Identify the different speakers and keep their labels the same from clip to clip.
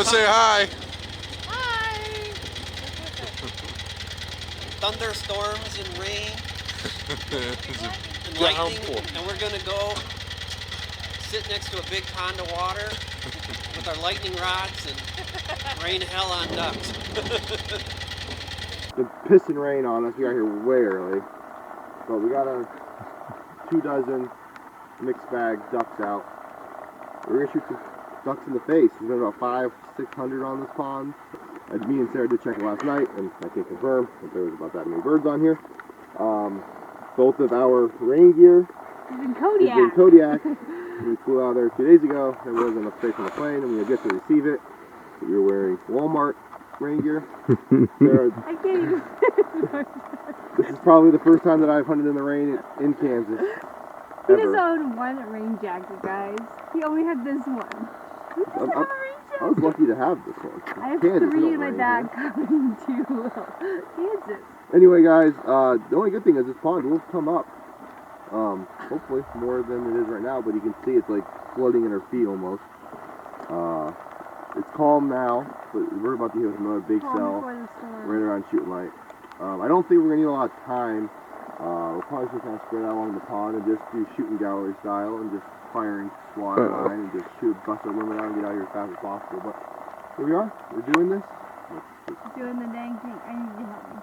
Speaker 1: say hi.
Speaker 2: Hi. Thunderstorms and rain and lightning, and we're gonna go sit next to a big pond of water with our lightning rods and rain hell on ducks.
Speaker 3: Been pissing rain on us. We got here way early, but we got 24 mixed bag ducks out. We're gonna shoot some ducks in the face. There's been about 500-600 on this pond. Me and Sarah did check last night, and I can confirm that there was about that many birds on here. Both of our rain gear
Speaker 4: is in Kodiak.
Speaker 3: Is in Kodiak. We flew out there 2 days ago. There wasn't enough space on the plane, and we had yet to receive it. We were wearing Walmart rain gear. Sarah,
Speaker 4: I can't even.
Speaker 3: this is probably the first time that I've hunted in the rain in Kansas.
Speaker 4: He doesn't own one rain jacket, guys. He only had this one. He doesn't have a rain jacket.
Speaker 3: I was lucky to have this one.
Speaker 4: I have
Speaker 3: Kansas,
Speaker 4: 3 in my
Speaker 3: rain,
Speaker 4: bag
Speaker 3: right?
Speaker 4: coming to Kansas.
Speaker 3: Anyway, guys, the only good thing is this pond will come up. Hopefully more than it is right now, but you can see it's like flooding in our feet almost. It's calm now, but we're about to hit with another big cell right around shooting light. I don't think we're gonna need a lot of time. We'll probably just kind of spread out along the pond and just do shooting gallery style and just firing SWAT line and just bust our limit out and get out of here as fast as possible. But here we are. We're doing this.
Speaker 4: Doing the dang thing. I need you to help me.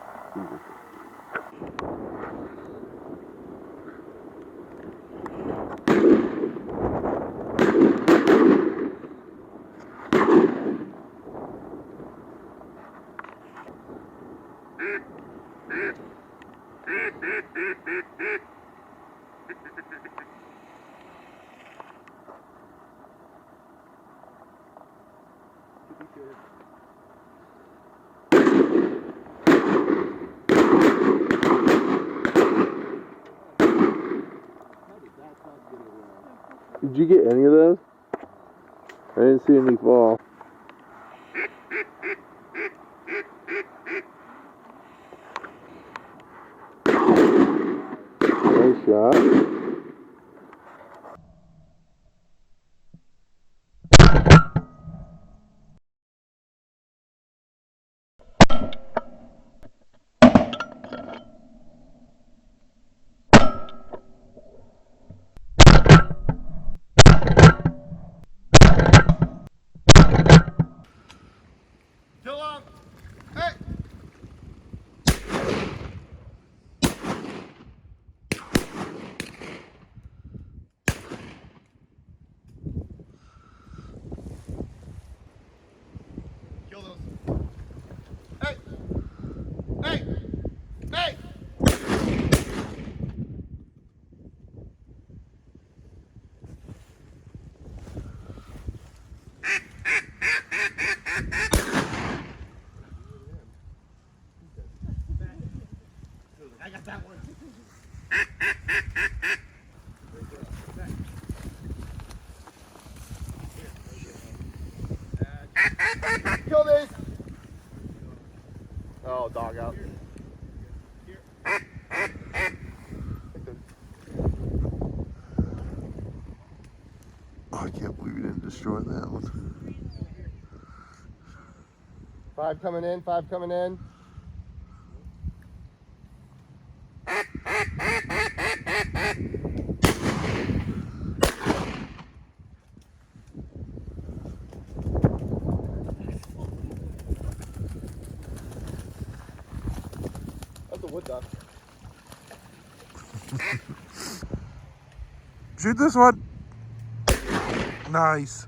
Speaker 1: Did you get any of those? I didn't see any fall. Nice shot.
Speaker 3: I got that one. Kill this. Oh, dog out.
Speaker 1: Oh, I can't believe you didn't destroy that one.
Speaker 3: 5 coming in, 5 coming in. That's a wood duck.
Speaker 1: Shoot this one. Nice.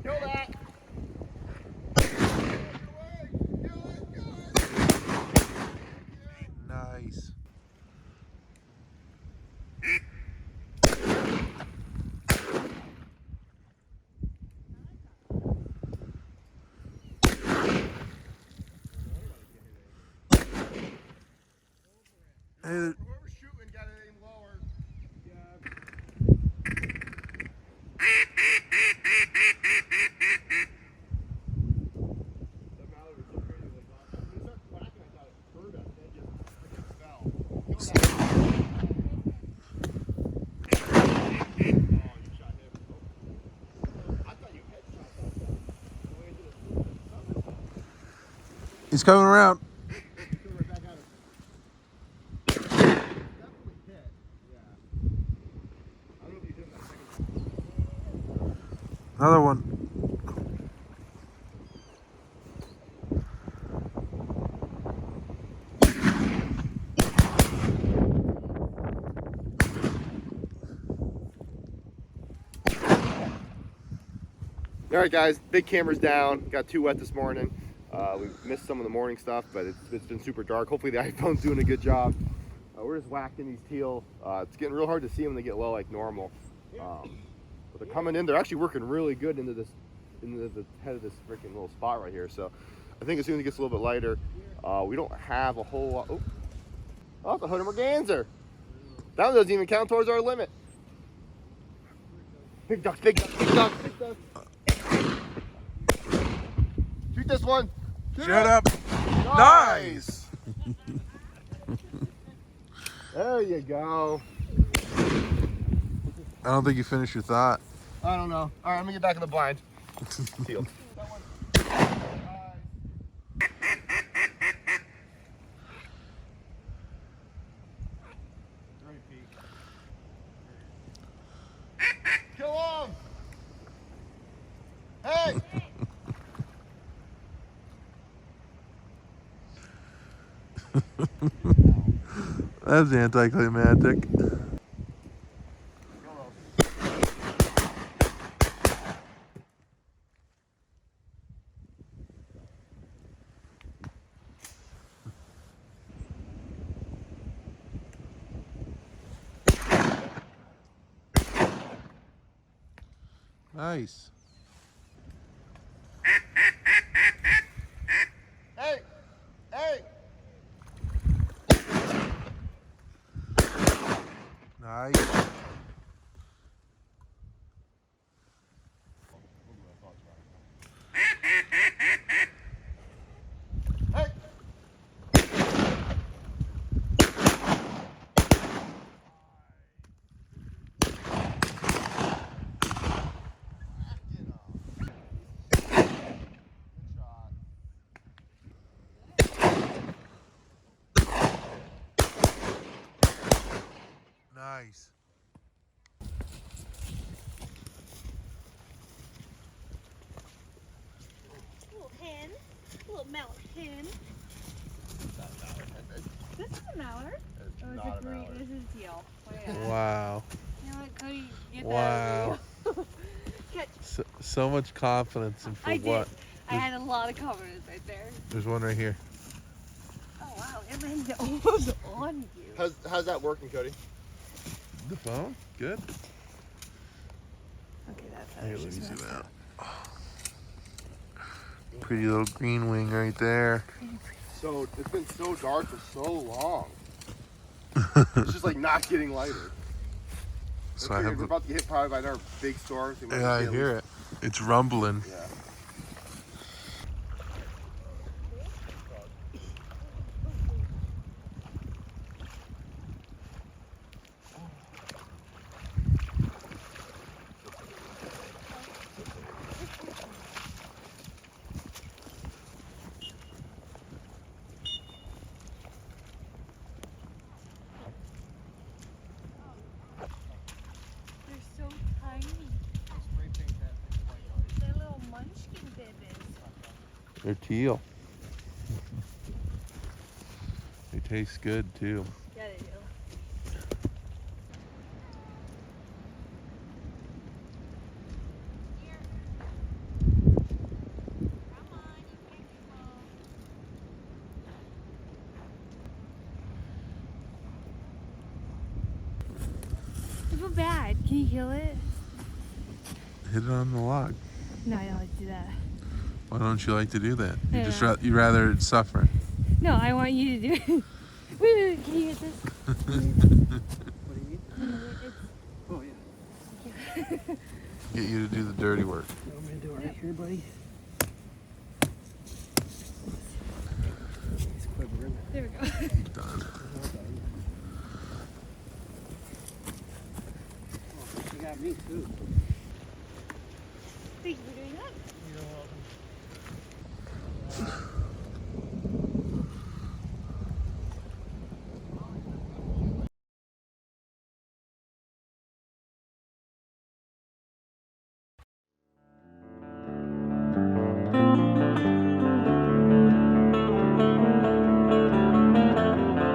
Speaker 3: Kill that.
Speaker 1: Nice. He's coming around. Another one.
Speaker 3: All right, guys, big camera's down. Got too wet this morning. We missed some of the morning stuff, but it's been super dark. Hopefully the iPhone's doing a good job. We're just whacking these teal. It's getting real hard to see them when they get low like normal. But they're coming in. They're actually working really good into the head of this freaking little spot right here. So I think as soon as it gets a little bit lighter, we don't have a whole lot. Oh, the hood merganser. That one doesn't even count towards our limit. Big ducks, big ducks, big ducks, big ducks. Shoot this one.
Speaker 1: Shut up. Nice.
Speaker 3: There you go.
Speaker 1: I don't think you finished your thought.
Speaker 3: I don't know. All right, let me get back in the blind. Sealed. Kill him! Hey!
Speaker 1: That's anticlimactic. Nice.
Speaker 3: Hey! Hey!
Speaker 1: Nice.
Speaker 3: Hey!
Speaker 1: Nice.
Speaker 4: Little hen. Little mallard hen. This is a mallard.
Speaker 3: It's
Speaker 4: Oh,
Speaker 3: not
Speaker 4: it's
Speaker 3: a
Speaker 4: a green.
Speaker 3: mallard.
Speaker 4: This is teal. Oh, yeah.
Speaker 1: Wow.
Speaker 4: You know what, Cody? Get
Speaker 1: Wow.
Speaker 4: that over here. Catch.
Speaker 1: So much confidence in for
Speaker 4: I
Speaker 1: what?
Speaker 4: did. I had a lot of confidence right there.
Speaker 1: There's one right here.
Speaker 4: Oh, wow. It landed almost on you.
Speaker 3: How's that working, Cody?
Speaker 1: The phone? Good.
Speaker 4: Okay, that's
Speaker 1: Here, let me zoom out. Pretty little green wing right there.
Speaker 3: So it's been so dark for so long. It's just like not getting lighter.
Speaker 1: So
Speaker 3: I
Speaker 1: I
Speaker 3: figured
Speaker 1: have
Speaker 3: we're
Speaker 1: the,
Speaker 3: about to get hit probably by another big storm. So we might
Speaker 1: yeah, I
Speaker 3: see at
Speaker 1: hear it. It's rumbling.
Speaker 3: least- Yeah.
Speaker 4: They're so tiny. They're little munchkin babies.
Speaker 1: They're teal. They taste good too.
Speaker 4: Yeah, they do. I feel bad. Can you heal it?
Speaker 1: Hit it on the log.
Speaker 4: No, I don't like to do that.
Speaker 1: Why don't you like to do that? You
Speaker 4: Yeah.
Speaker 1: just you rather it suffer.
Speaker 4: No, I want you to do it. Wait, can you get this?
Speaker 2: What do you mean? Oh, yeah.
Speaker 1: Get you to do the dirty work.
Speaker 2: I'm going to do it right here, buddy. He's quivering.
Speaker 4: There we go.
Speaker 1: Done.
Speaker 2: Oh, you got me, too.
Speaker 4: Thank you for doing that.
Speaker 2: You're welcome.